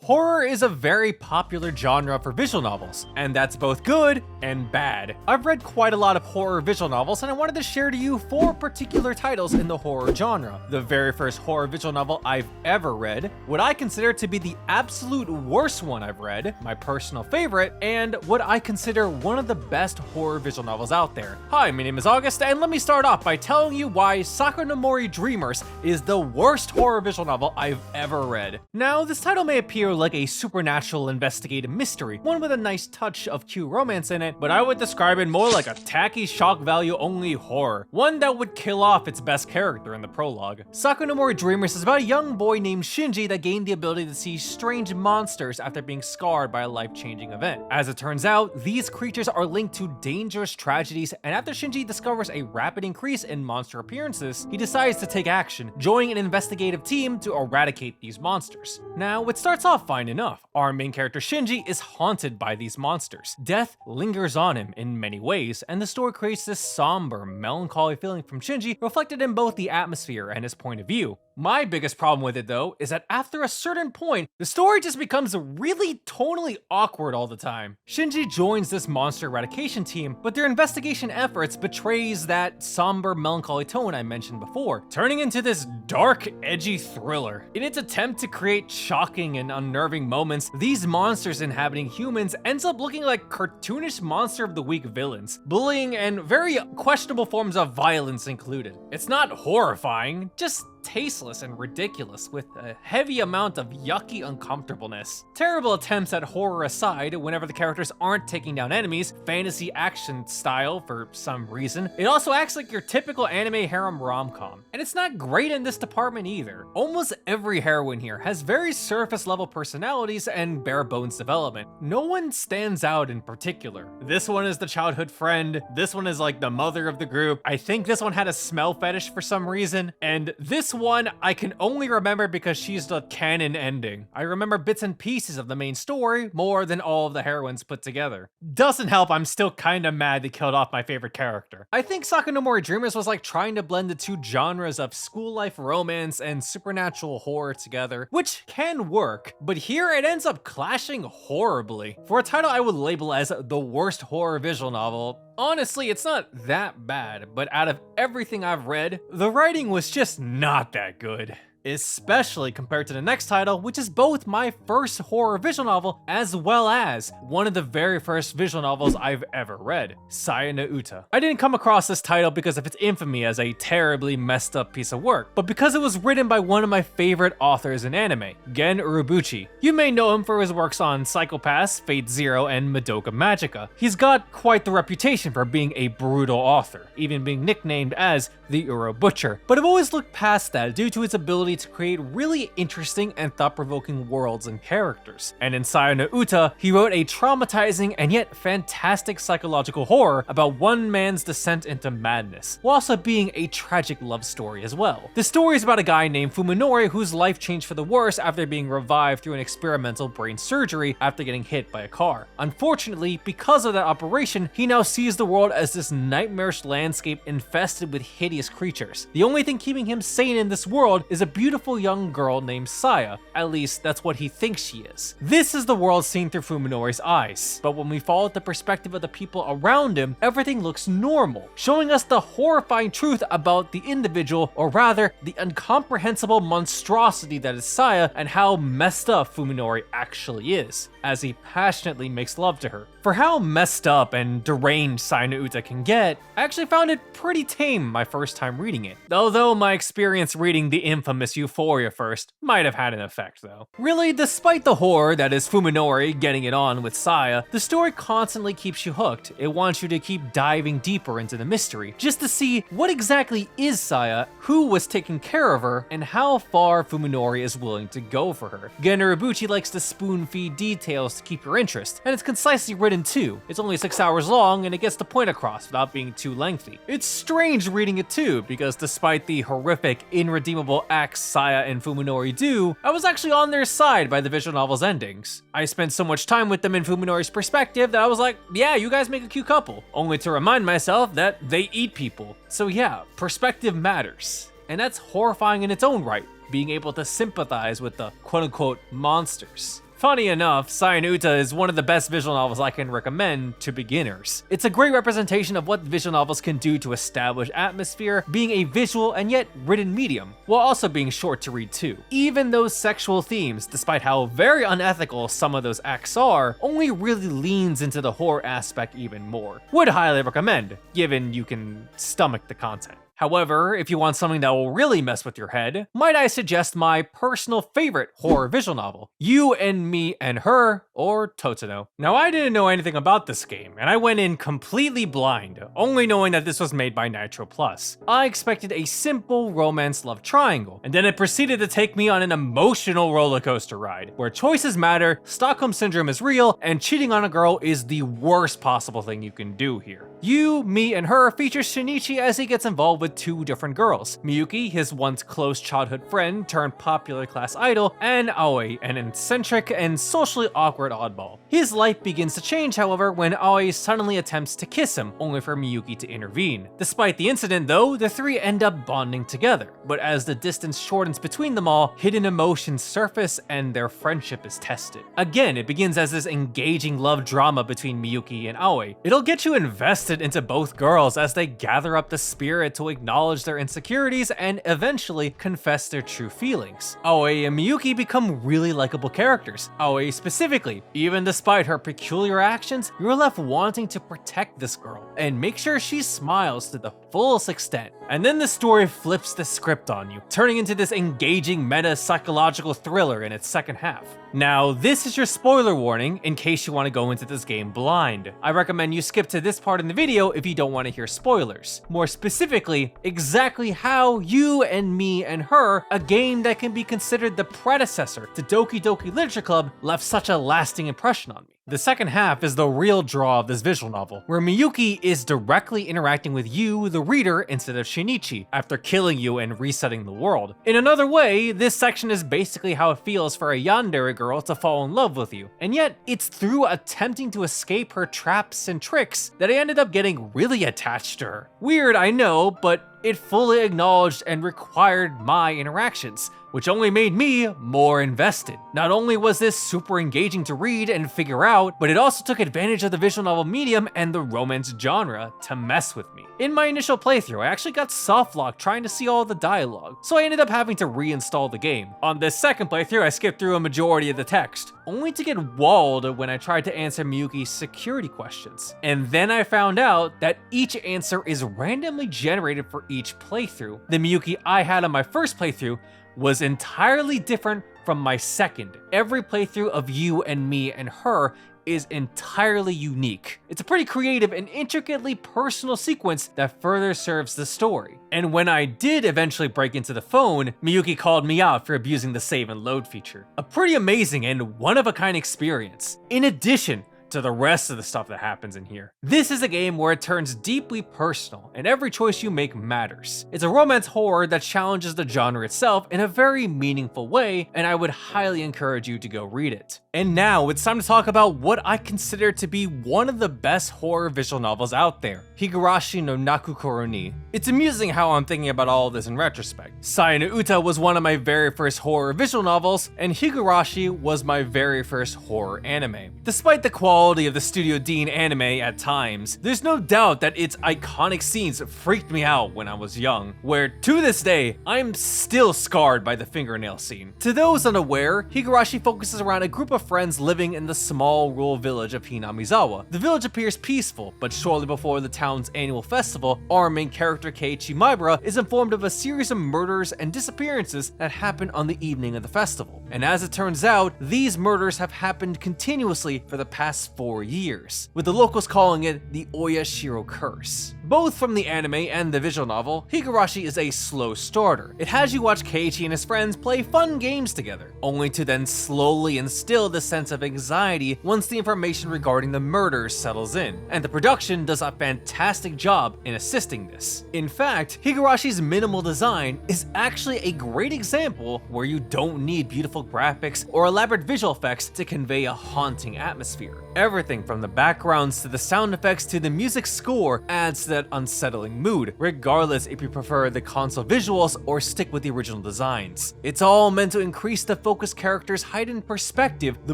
Horror is a very popular genre for visual novels, and that's both good and bad. I've read quite a lot of horror visual novels, and I wanted to share to you 4 particular titles in the horror genre. The very first horror visual novel I've ever read, what I consider to be the absolute worst one I've read, my personal favorite, and what I consider one of the best horror visual novels out there. Hi, my name is August, and let me start off by telling you why Sakamori Dreamers is the worst horror visual novel I've ever read. Now, this title may appear like a supernatural investigative mystery, one with a nice touch of cute romance in it, but I would describe it more like a tacky shock value only horror, one that would kill off its best character in the prologue. Sakamori Dreamers is about a young boy named Shinji that gained the ability to see strange monsters after being scarred by a life-changing event. As it turns out, these creatures are linked to dangerous tragedies, and after Shinji discovers a rapid increase in monster appearances, he decides to take action, joining an investigative team to eradicate these monsters. Now, it starts off fine enough. Our main character Shinji is haunted by these monsters. Death lingers on him in many ways, and the story creates this somber, melancholy feeling from Shinji, reflected in both the atmosphere and his point of view. My biggest problem with it, though, is that after a certain point, the story just becomes really tonally awkward all the time. Shinji joins this monster eradication team, but their investigation efforts betrays that somber, melancholy tone I mentioned before, turning into this dark, edgy thriller. In its attempt to create shocking and unnerving moments, these monsters inhabiting humans ends up looking like cartoonish Monster of the Week villains, bullying and very questionable forms of violence included. It's not horrifying, just tasteless and ridiculous, with a heavy amount of yucky uncomfortableness. Terrible attempts at horror aside, whenever the characters aren't taking down enemies, fantasy action style for some reason, it also acts like your typical anime harem rom-com. And it's not great in this department either. Almost every heroine here has very surface level personalities and bare bones development. No one stands out in particular. This one is the childhood friend, this one is like the mother of the group, I think this one had a smell fetish for some reason, and this one I can only remember because she's the canon ending. I remember bits and pieces of the main story more than all of the heroines put together. Doesn't help, I'm still kinda mad they killed off my favorite character. I think Sakamori Dreamers was like trying to blend the two genres of school life romance and supernatural horror together, which can work, but here it ends up clashing horribly. For a title I would label as the worst horror visual novel, honestly, it's not that bad, but out of everything I've read, the writing was just not that good. Especially compared to the next title, which is both my first horror visual novel as well as one of the very first visual novels I've ever read, Saya no Uta. I didn't come across this title because of its infamy as a terribly messed up piece of work, but because it was written by one of my favorite authors in anime, Gen Urobuchi. You may know him for his works on Psycho Pass, Fate Zero, and Madoka Magica. He's got quite the reputation for being a brutal author, even being nicknamed as the Uro Butcher, but I've always looked past that due to his ability to create really interesting and thought-provoking worlds and characters. And in Saya no Uta, he wrote a traumatizing and yet fantastic psychological horror about one man's descent into madness, while also being a tragic love story as well. The story is about a guy named Fuminori whose life changed for the worse after being revived through an experimental brain surgery after getting hit by a car. Unfortunately, because of that operation, he now sees the world as this nightmarish landscape infested with hideous creatures. The only thing keeping him sane in this world is a beautiful young girl named Saya. At least that's what he thinks she is. This is the world seen through Fuminori's eyes, but when we follow the perspective of the people around him, everything looks normal, showing us the horrifying truth about the individual, or rather, the incomprehensible monstrosity that is Saya and how messed up Fuminori actually is, as he passionately makes love to her. For how messed up and deranged Saya no Uta can get, I actually found it pretty tame my first time reading it. Although my experience reading the infamous Euphoria first might have had an effect though. Really, despite the horror that is Fuminori getting it on with Saya, the story constantly keeps you hooked. It wants you to keep diving deeper into the mystery, just to see what exactly is Saya, who was taking care of her, and how far Fuminori is willing to go for her. Gen Urobuchi likes to spoon-feed details to keep your interest, and it's concisely written too. It's only 6 hours long and it gets the point across without being too lengthy. It's strange reading it too, because despite the horrific, irredeemable acts Saya and Fuminori do, I was actually on their side by the visual novel's endings. I spent so much time with them in Fuminori's perspective that I was like, yeah, you guys make a cute couple, only to remind myself that they eat people. So yeah, perspective matters. And that's horrifying in its own right, being able to sympathize with the quote-unquote monsters. Funny enough, Sayonara is one of the best visual novels I can recommend to beginners. It's a great representation of what visual novels can do to establish atmosphere, being a visual and yet written medium, while also being short to read too. Even those sexual themes, despite how very unethical some of those acts are, only really leans into the horror aspect even more. Would highly recommend, given you can stomach the content. However, if you want something that will really mess with your head, might I suggest my personal favorite horror visual novel, You and Me and Her, or Totino. Now, I didn't know anything about this game, and I went in completely blind, only knowing that this was made by Nitro Plus. I expected a simple romance love triangle, and then it proceeded to take me on an emotional roller coaster ride, where choices matter, Stockholm Syndrome is real, and cheating on a girl is the worst possible thing you can do here. You, Me, and Her features Shinichi as he gets involved with two different girls, Miyuki, his once close childhood friend turned popular class idol, and Aoi, an eccentric and socially awkward oddball. His life begins to change, however, when Aoi suddenly attempts to kiss him, only for Miyuki to intervene. Despite the incident though, the three end up bonding together, but as the distance shortens between them all, hidden emotions surface and their friendship is tested. Again, it begins as this engaging love drama between Miyuki and Aoi. It'll get you invested into both girls as they gather up the spirit to acknowledge their insecurities and eventually confess their true feelings. Aoi and Miyuki become really likable characters. Aoi specifically, even despite her peculiar actions, you're left wanting to protect this girl and make sure she smiles to the fullest extent. And then the story flips the script on you, turning into this engaging meta psychological thriller in its second half. Now, this is your spoiler warning in case you want to go into this game blind. I recommend you skip to this part in the video if you don't want to hear spoilers. More specifically, exactly how You and Me and Her, a game that can be considered the predecessor to Doki Doki Literature Club, left such a lasting impression on me. The second half is the real draw of this visual novel, where Miyuki is directly interacting with you, the reader, instead of Shinichi, after killing you and resetting the world. In another way, this section is basically how it feels for a yandere girl to fall in love with you, and yet it's through attempting to escape her traps and tricks that I ended up getting really attached to her. Weird, I know, but it fully acknowledged and required my interactions, which only made me more invested. Not only was this super engaging to read and figure out, but it also took advantage of the visual novel medium and the romance genre to mess with me. In my initial playthrough, I actually got softlocked trying to see all the dialogue, so I ended up having to reinstall the game. On this second playthrough, I skipped through a majority of the text, only to get walled when I tried to answer Miyuki's security questions. And then I found out that each answer is randomly generated for each playthrough. The Miyuki I had on my first playthrough was entirely different from my second. Every playthrough of You and Me and Her is entirely unique. It's a pretty creative and intricately personal sequence that further serves the story. And when I did eventually break into the phone, Miyuki called me out for abusing the save and load feature. A pretty amazing and one-of-a-kind experience. In addition to the rest of the stuff that happens in here. This is a game where it turns deeply personal, and every choice you make matters. It's a romance horror that challenges the genre itself in a very meaningful way, and I would highly encourage you to go read it. And now it's time to talk about what I consider to be one of the best horror visual novels out there, Higurashi no Naku Koro ni. It's amusing how I'm thinking about all of this in retrospect. Sayonara was one of my very first horror visual novels, and Higurashi was my very first horror anime. Despite the quality of the Studio Dean anime at times, there's no doubt that its iconic scenes freaked me out when I was young, where to this day, I'm still scarred by the fingernail scene. To those unaware, Higurashi focuses around a group of friends living in the small rural village of Hinamizawa. The village appears peaceful, but shortly before the town's annual festival, our main character Keiichi Maibara is informed of a series of murders and disappearances that happen on the evening of the festival. And as it turns out, these murders have happened continuously for the past 4 years, with the locals calling it the Oyashiro Curse. Both from the anime and the visual novel, Higurashi is a slow starter. It has you watch Keiichi and his friends play fun games together, only to then slowly instill the sense of anxiety once the information regarding the murders settles in, and the production does a fantastic job in assisting this. In fact, Higurashi's minimal design is actually a great example where you don't need beautiful graphics or elaborate visual effects to convey a haunting atmosphere. Everything from the backgrounds to the sound effects to the music score adds to that that unsettling mood, regardless if you prefer the console visuals or stick with the original designs. It's all meant to increase the focused character's heightened perspective the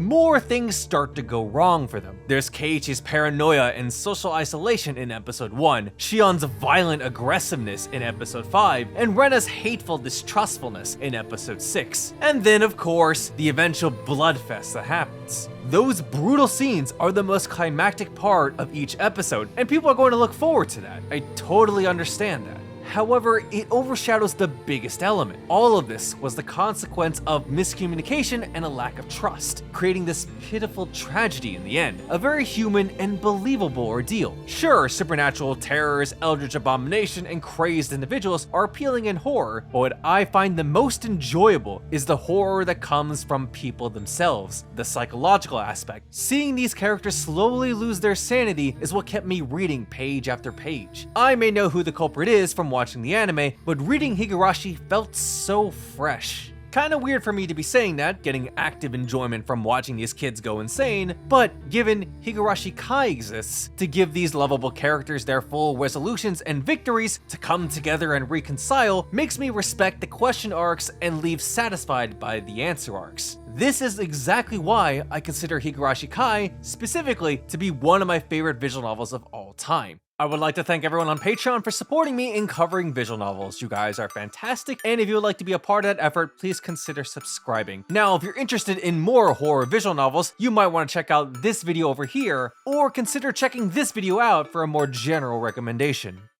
more things start to go wrong for them. There's Keiichi's paranoia and social isolation in episode 1, Shion's violent aggressiveness in episode 5, and Rena's hateful distrustfulness in episode 6. And then, of course, the eventual bloodfest that happens. Those brutal scenes are the most climactic part of each episode, and people are going to look forward to that. I totally understand that. However, it overshadows the biggest element. All of this was the consequence of miscommunication and a lack of trust, creating this pitiful tragedy in the end. A very human and believable ordeal. Sure, supernatural terrors, eldritch abomination, and crazed individuals are appealing in horror, but what I find the most enjoyable is the horror that comes from people themselves, the psychological aspect. Seeing these characters slowly lose their sanity is what kept me reading page after page. I may know who the culprit is from watching the anime, but reading Higurashi felt so fresh. Kinda weird for me to be saying that, getting active enjoyment from watching these kids go insane, but given Higurashi Kai exists to give these lovable characters their full resolutions and victories to come together and reconcile, makes me respect the question arcs and leave satisfied by the answer arcs. This is exactly why I consider Higurashi Kai specifically to be one of my favorite visual novels of all time. I would like to thank everyone on Patreon for supporting me in covering visual novels. You guys are fantastic, and if you would like to be a part of that effort, please consider subscribing. Now, if you're interested in more horror visual novels, you might want to check out this video over here, or consider checking this video out for a more general recommendation.